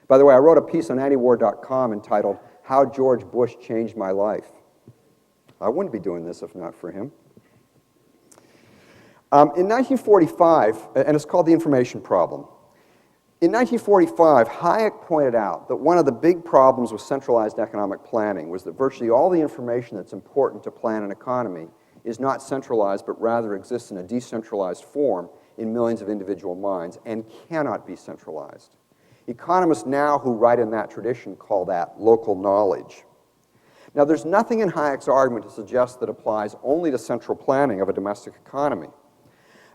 By the way, I wrote a piece on antiwar.com entitled, How George Bush Changed My Life. I wouldn't be doing this if not for him. In 1945, and it's called the information problem. In 1945, Hayek pointed out that one of the big problems with centralized economic planning was that virtually all the information that's important to plan an economy is not centralized, but rather exists in a decentralized form in millions of individual minds and cannot be centralized. Economists now who write in that tradition call that local knowledge. Now, there's nothing in Hayek's argument to suggest that applies only to central planning of a domestic economy.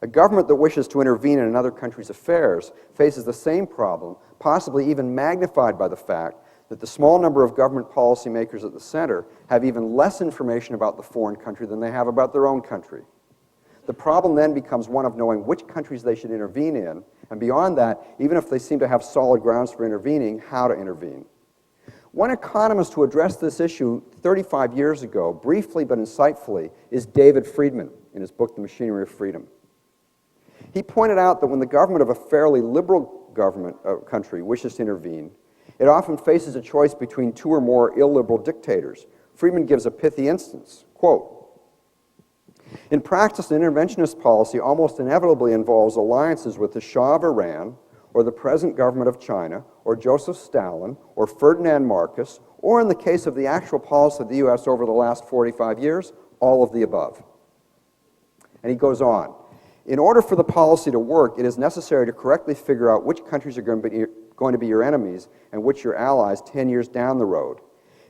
A government that wishes to intervene in another country's affairs faces the same problem, possibly even magnified by the fact that the small number of government policymakers at the center have even less information about the foreign country than they have about their own country. The problem then becomes one of knowing which countries they should intervene in, and beyond that, even if they seem to have solid grounds for intervening, how to intervene. One economist who addressed this issue 35 years ago, briefly but insightfully, is David Friedman in his book, The Machinery of Freedom. He pointed out that when the government of a fairly liberal country wishes to intervene, it often faces a choice between two or more illiberal dictators. Friedman gives a pithy instance, quote, in practice, an interventionist policy almost inevitably involves alliances with the Shah of Iran, or the present government of China, or Joseph Stalin, or Ferdinand Marcos, or in the case of the actual policy of the U.S. over the last 45 years, all of the above. And he goes on. In order for the policy to work, it is necessary to correctly figure out which countries are going to be your enemies and which your allies 10 years down the road.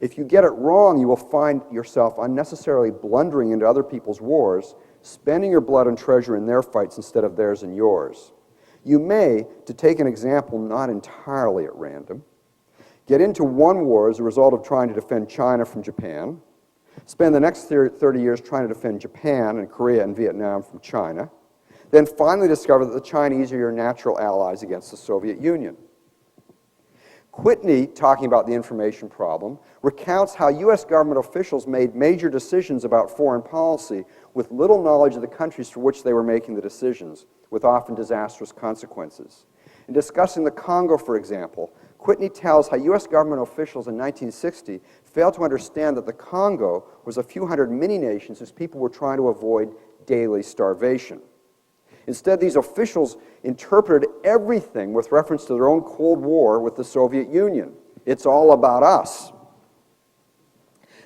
If you get it wrong, you will find yourself unnecessarily blundering into other people's wars, spending your blood and treasure in their fights instead of theirs and yours. You may, to take an example not entirely at random, get into one war as a result of trying to defend China from Japan, spend the next 30 years trying to defend Japan and Korea and Vietnam from China, then finally discover that the Chinese are your natural allies against the Soviet Union. Whitney, talking about the information problem, recounts how U.S. government officials made major decisions about foreign policy with little knowledge of the countries for which they were making the decisions, with often disastrous consequences. In discussing the Congo, for example, Whitney tells how U.S. government officials in 1960 failed to understand that the Congo was a few hundred mini-nations whose people were trying to avoid daily starvation. Instead, these officials interpreted everything with reference to their own Cold War with the Soviet Union. It's all about us.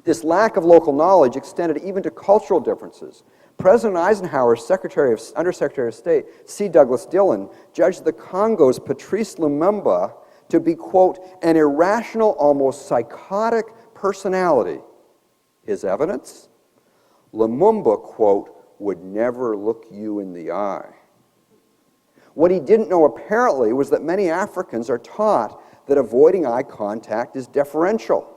This lack of local knowledge extended even to cultural differences. President Eisenhower's Undersecretary of State, C. Douglas Dillon, judged the Congo's Patrice Lumumba to be, quote, an irrational, almost psychotic personality. His evidence? Lumumba, quote, would never look you in the eye. What he didn't know, apparently, was that many Africans are taught that avoiding eye contact is deferential.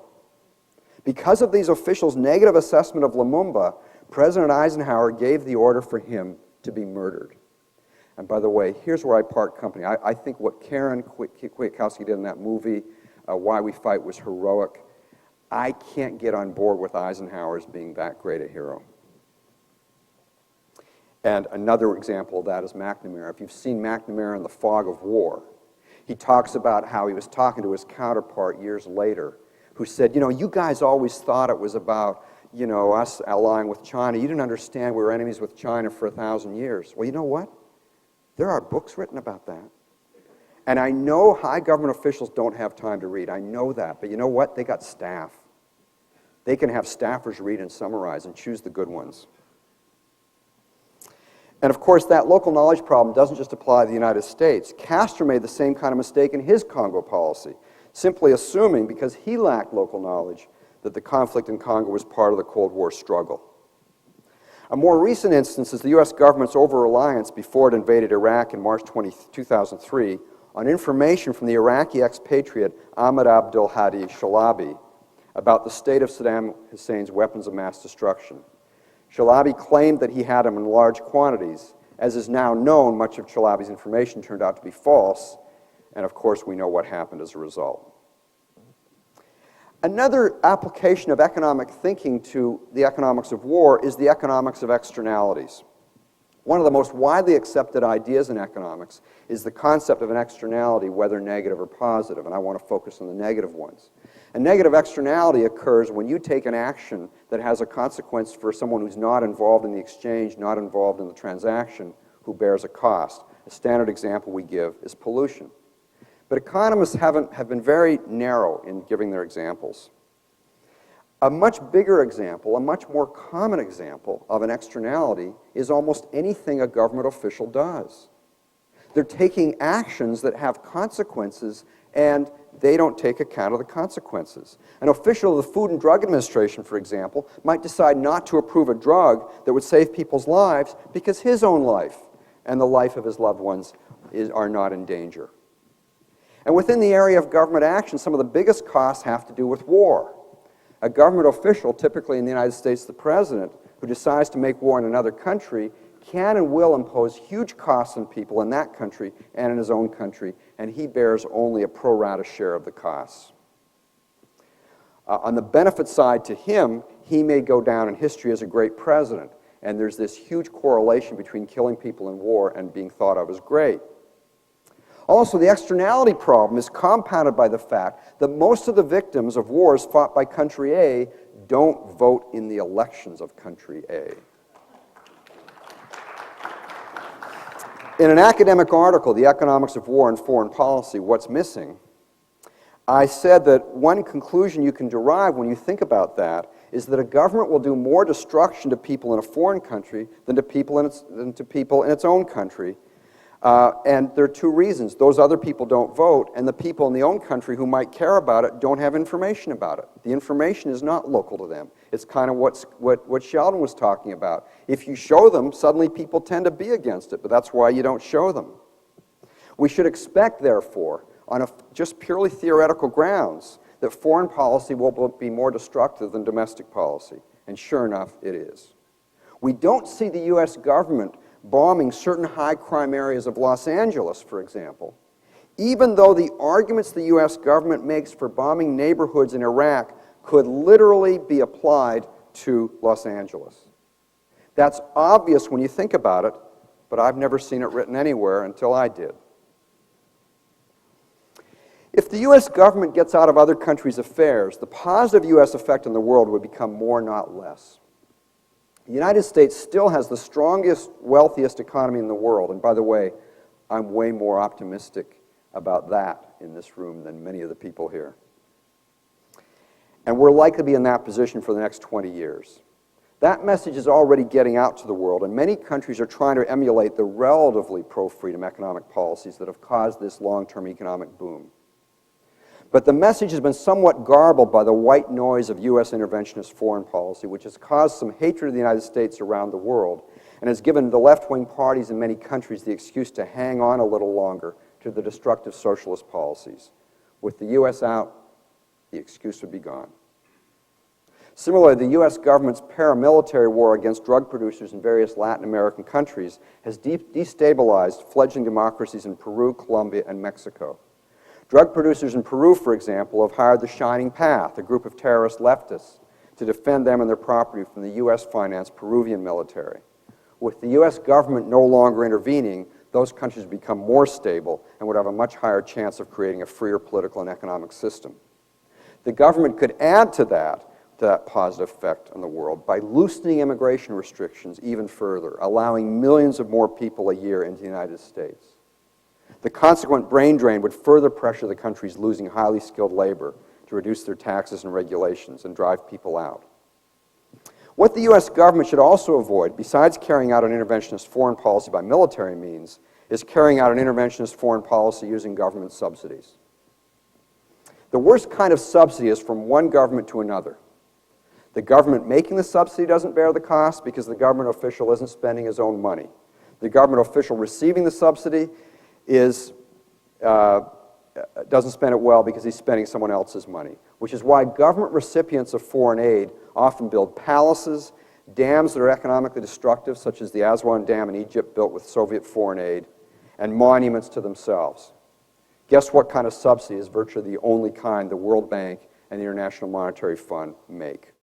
Because of these officials' negative assessment of Lumumba, President Eisenhower gave the order for him to be murdered. And by the way, here's where I part company. I think what Karen Kwiatkowski did in that movie, Why We Fight, was heroic. I can't get on board with Eisenhower as being that great a hero. And another example of that is McNamara. If you've seen McNamara in The Fog of War, he talks about how he was talking to his counterpart years later, who said, you know, you guys always thought it was about, you know, us allying with China. You didn't understand we were enemies with China for 1,000 years. Well, you know what? There are books written about that. And I know high government officials don't have time to read. I know that. But you know what? They got staff. They can have staffers read and summarize and choose the good ones. And of course, that local knowledge problem doesn't just apply to the United States. Castro made the same kind of mistake in his Congo policy, simply assuming, because he lacked local knowledge, that the conflict in Congo was part of the Cold War struggle. A more recent instance is the U.S. government's over-reliance before it invaded Iraq in March 2003 on information from the Iraqi expatriate Ahmed Abdul Hadi Shalabi about the state of Saddam Hussein's weapons of mass destruction. Shalabi claimed that he had them in large quantities. As is now known, much of Shalabi's information turned out to be false, and of course we know what happened as a result. Another application of economic thinking to the economics of war is the economics of externalities, One of the most widely accepted ideas in economics is the concept of an externality, whether negative or positive, and I want to focus on the negative ones. A negative externality occurs when you take an action that has a consequence for someone who's not involved in the exchange, not involved in the transaction, who bears a cost. A standard example we give is pollution. But economists have been very narrow in giving their examples. A much bigger example, a much more common example of an externality is almost anything a government official does. They're taking actions that have consequences, and they don't take account of the consequences. An official of the Food and Drug Administration, for example, might decide not to approve a drug that would save people's lives because his own life and the life of his loved ones are not in danger. And within the area of government action, some of the biggest costs have to do with war. A government official, typically in the United States the president, who decides to make war in another country, can and will impose huge costs on people in that country and in his own country, and he bears only a pro rata share of the costs. On the benefit side to him, he may go down in history as a great president, and there's this huge correlation between killing people in war and being thought of as great. Also, the externality problem is compounded by the fact that most of the victims of wars fought by country A don't vote in the elections of country A. In an academic article, The Economics of War and Foreign Policy, What's Missing?, I said that one conclusion you can derive when you think about that is that a government will do more destruction to people in a foreign country than to people in its own country. And there are two reasons. Those other people don't vote, and the people in the own country who might care about it don't have information about it. The information is not local to them. It's kind of what Sheldon was talking about. If you show them, suddenly people tend to be against it, but that's why you don't show them. We should expect, therefore, on just purely theoretical grounds, that foreign policy will be more destructive than domestic policy, and sure enough, it is. We don't see the U.S. government bombing certain high-crime areas of Los Angeles, for example, even though the arguments the U.S. government makes for bombing neighborhoods in Iraq could literally be applied to Los Angeles. That's obvious when you think about it, but I've never seen it written anywhere until I did. If the U.S. government gets out of other countries' affairs, the positive U.S. effect on the world would become more, not less. The United States still has the strongest, wealthiest economy in the world, and by the way, I'm way more optimistic about that in this room than many of the people here. And we're likely to be in that position for the next 20 years. That message is already getting out to the world, and many countries are trying to emulate the relatively pro-freedom economic policies that have caused this long-term economic boom. But the message has been somewhat garbled by the white noise of U.S. interventionist foreign policy, which has caused some hatred of the United States around the world and has given the left-wing parties in many countries the excuse to hang on a little longer to the destructive socialist policies. With the U.S. out, the excuse would be gone. Similarly, the U.S. government's paramilitary war against drug producers in various Latin American countries has destabilized fledgling democracies in Peru, Colombia, and Mexico. Drug producers in Peru, for example, have hired the Shining Path, a group of terrorist leftists, to defend them and their property from the U.S.-financed Peruvian military. With the U.S. government no longer intervening, those countries become more stable and would have a much higher chance of creating a freer political and economic system. The government could add to that positive effect on the world by loosening immigration restrictions even further, allowing millions of more people a year into the United States. The consequent brain drain would further pressure the countries losing highly skilled labor to reduce their taxes and regulations and drive people out. What the U.S. government should also avoid, besides carrying out an interventionist foreign policy by military means, is carrying out an interventionist foreign policy using government subsidies. The worst kind of subsidy is from one government to another. The government making the subsidy doesn't bear the cost because the government official isn't spending his own money. The government official receiving the subsidy doesn't spend it well because he's spending someone else's money, which is why government recipients of foreign aid often build palaces, dams that are economically destructive, such as the Aswan Dam in Egypt built with Soviet foreign aid, and monuments to themselves. Guess what kind of subsidy is virtually the only kind the World Bank and the International Monetary Fund make?